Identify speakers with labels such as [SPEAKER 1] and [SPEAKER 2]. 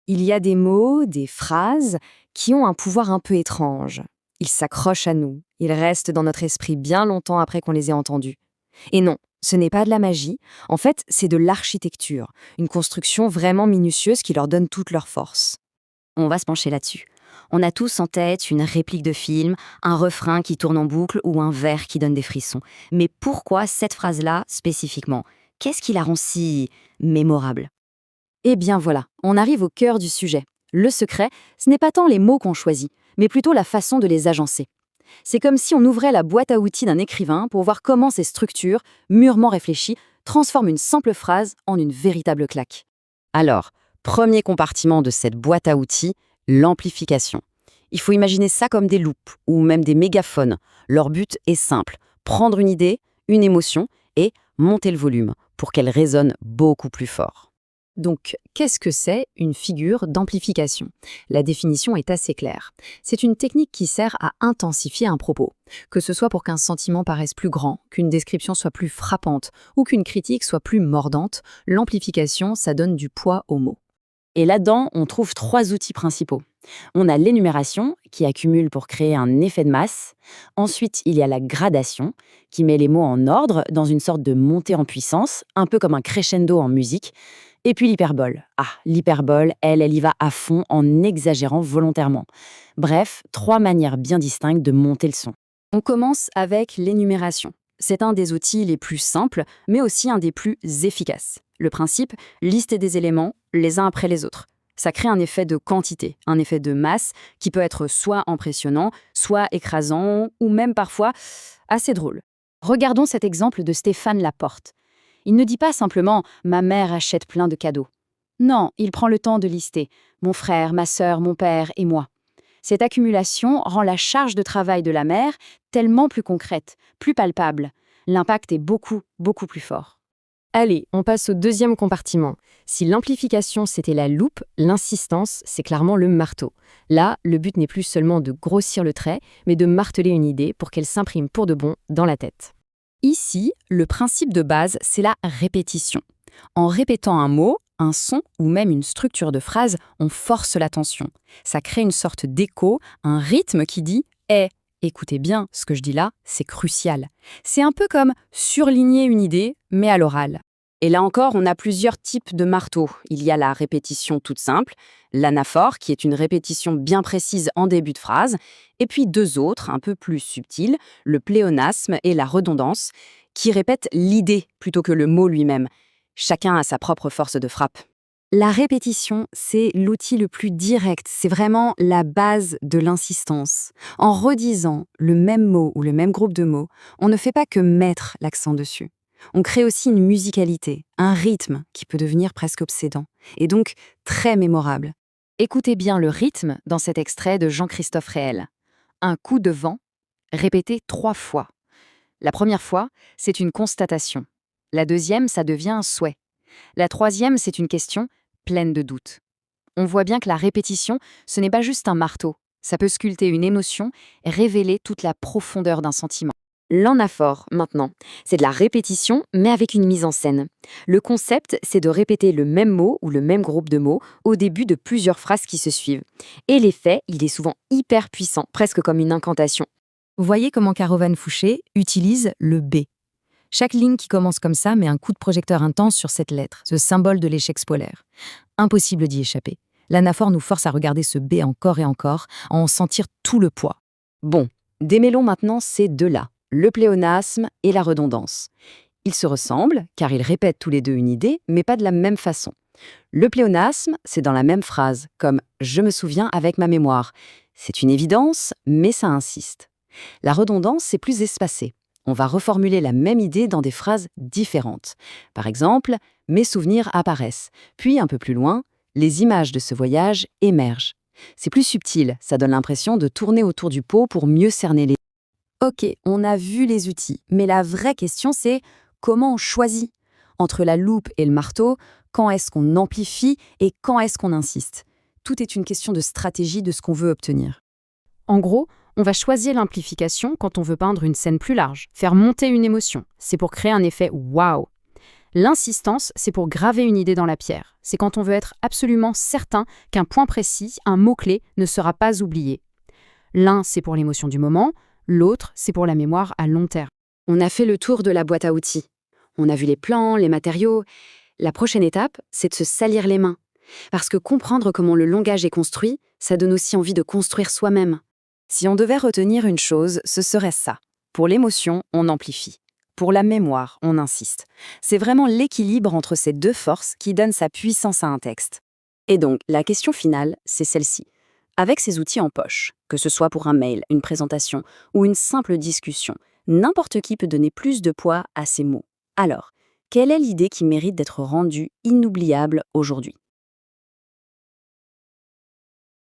[SPEAKER 1] Il y a des mots, des phrases qui ont un pouvoir un peu étrange. Ils s'accrochent à nous, ils restent dans notre esprit bien longtemps après qu'on les ait entendus. Et non, ce n'est pas de la magie, en fait, c'est de l'architecture, une construction vraiment minutieuse qui leur donne toute leur force.
[SPEAKER 2] On va se pencher là-dessus. On a tous en tête une réplique de film, un refrain qui tourne en boucle ou un vers qui donne des frissons. Mais pourquoi cette phrase-là spécifiquement? Qu'est-ce qui la rend si mémorable?
[SPEAKER 1] Eh bien voilà, on arrive au cœur du sujet. Le secret, ce n'est pas tant les mots qu'on choisit, mais plutôt la façon de les agencer. C'est comme si on ouvrait la boîte à outils d'un écrivain pour voir comment ces structures, mûrement réfléchies, transforment une simple phrase en une véritable claque.
[SPEAKER 3] Alors, premier compartiment de cette boîte à outils, l'amplification. Il faut imaginer ça comme des loupes ou même des mégaphones. Leur but est simple, prendre une idée, une émotion et monter le volume pour qu'elle résonne beaucoup plus fort.
[SPEAKER 1] Donc, qu'est-ce que c'est une figure d'amplification? La définition est assez claire. C'est une technique qui sert à intensifier un propos, que ce soit pour qu'un sentiment paraisse plus grand, qu'une description soit plus frappante ou qu'une critique soit plus mordante. L'amplification, ça donne du poids aux mots.
[SPEAKER 3] Et là-dedans, on trouve 3 outils principaux. On a l'énumération, qui accumule pour créer un effet de masse. Ensuite, il y a la gradation, qui met les mots en ordre dans une sorte de montée en puissance, un peu comme un crescendo en musique. Et puis l'hyperbole. Ah, l'hyperbole, elle y va à fond en exagérant volontairement. Bref, 3 manières bien distinctes de monter le son.
[SPEAKER 1] On commence avec l'énumération. C'est un des outils les plus simples, mais aussi un des plus efficaces. Le principe, lister des éléments les uns après les autres. Ça crée un effet de quantité, un effet de masse qui peut être soit impressionnant, soit écrasant, ou même parfois assez drôle. Regardons cet exemple de Stéphane Laporte. Il ne dit pas simplement « ma mère achète plein de cadeaux ». Non, il prend le temps de lister « mon frère, ma sœur, mon père et moi ». Cette accumulation rend la charge de travail de la mère tellement plus concrète, plus palpable. L'impact est beaucoup, beaucoup plus fort. Allez, on passe au deuxième compartiment. Si l'amplification c'était la loupe, l'insistance c'est clairement le marteau. Là, le but n'est plus seulement de grossir le trait, mais de marteler une idée pour qu'elle s'imprime pour de bon dans la tête. Ici, le principe de base, c'est la répétition. En répétant un mot, un son ou même une structure de phrase, on force l'attention. Ça crée une sorte d'écho, un rythme qui dit « Eh, écoutez bien, ce que je dis là, c'est crucial ». C'est un peu comme surligner une idée, mais à l'oral.
[SPEAKER 3] Et là encore, on a plusieurs types de marteaux. Il y a la répétition toute simple, l'anaphore, qui est une répétition bien précise en début de phrase, et puis 2 autres, un peu plus subtils, le pléonasme et la redondance, qui répètent l'idée plutôt que le mot lui-même. Chacun a sa propre force de frappe.
[SPEAKER 1] La répétition, c'est l'outil le plus direct, c'est vraiment la base de l'insistance. En redisant le même mot ou le même groupe de mots, on ne fait pas que mettre l'accent dessus. On crée aussi une musicalité, un rythme qui peut devenir presque obsédant, et donc très mémorable. Écoutez bien le rythme dans cet extrait de Jean-Christophe Réel. Un coup de vent, répété 3 fois. La première fois, c'est une constatation. La deuxième, ça devient un souhait. La troisième, c'est une question pleine de doutes. On voit bien que la répétition, ce n'est pas juste un marteau. Ça peut sculpter une émotion et révéler toute la profondeur d'un sentiment. L'anaphore, maintenant, c'est de la répétition, mais avec une mise en scène. Le concept, c'est de répéter le même mot ou le même groupe de mots au début de plusieurs phrases qui se suivent. Et l'effet, il est souvent hyper puissant, presque comme une incantation. Voyez comment Carovane Fouché utilise le B. Chaque ligne qui commence comme ça met un coup de projecteur intense sur cette lettre, ce symbole de l'échec scolaire. Impossible d'y échapper. L'anaphore nous force à regarder ce B encore et encore, à en sentir tout le poids.
[SPEAKER 3] Bon, démêlons maintenant ces 2-là, le pléonasme et la redondance. Ils se ressemblent, car ils répètent tous les 2 une idée, mais pas de la même façon. Le pléonasme, c'est dans la même phrase, comme « je me souviens avec ma mémoire ». C'est une évidence, mais ça insiste. La redondance, c'est plus espacé. On va reformuler la même idée dans des phrases différentes. Par exemple, « mes souvenirs apparaissent ». Puis, un peu plus loin, « les images de ce voyage émergent ». C'est plus subtil, ça donne l'impression de tourner autour du pot pour mieux cerner les... Ok, on a vu les outils, mais la vraie question c'est comment on choisit? Entre la loupe et le marteau, quand est-ce qu'on amplifie et quand est-ce qu'on insiste? Tout est une question de stratégie de ce qu'on veut obtenir. En gros, on va choisir l'amplification quand on veut peindre une scène plus large, faire monter une émotion. C'est pour créer un effet « waouh ».
[SPEAKER 4] L'insistance, c'est pour graver une idée dans la pierre. C'est quand on veut être absolument certain qu'un point précis, un mot-clé, ne sera pas oublié. L'un, c'est pour l'émotion du moment, l'autre, c'est pour la mémoire à long terme.
[SPEAKER 1] On a fait le tour de la boîte à outils. On a vu les plans, les matériaux. La prochaine étape, c'est de se salir les mains. Parce que comprendre comment le langage est construit, ça donne aussi envie de construire soi-même.
[SPEAKER 3] Si on devait retenir une chose, ce serait ça. Pour l'émotion, on amplifie. Pour la mémoire, on insiste. C'est vraiment l'équilibre entre ces deux forces qui donne sa puissance à un texte. Et donc, la question finale, c'est celle-ci. Avec ces outils en poche, que ce soit pour un mail, une présentation ou une simple discussion, n'importe qui peut donner plus de poids à ces mots. Alors, quelle est l'idée qui mérite d'être rendue inoubliable aujourd'hui ?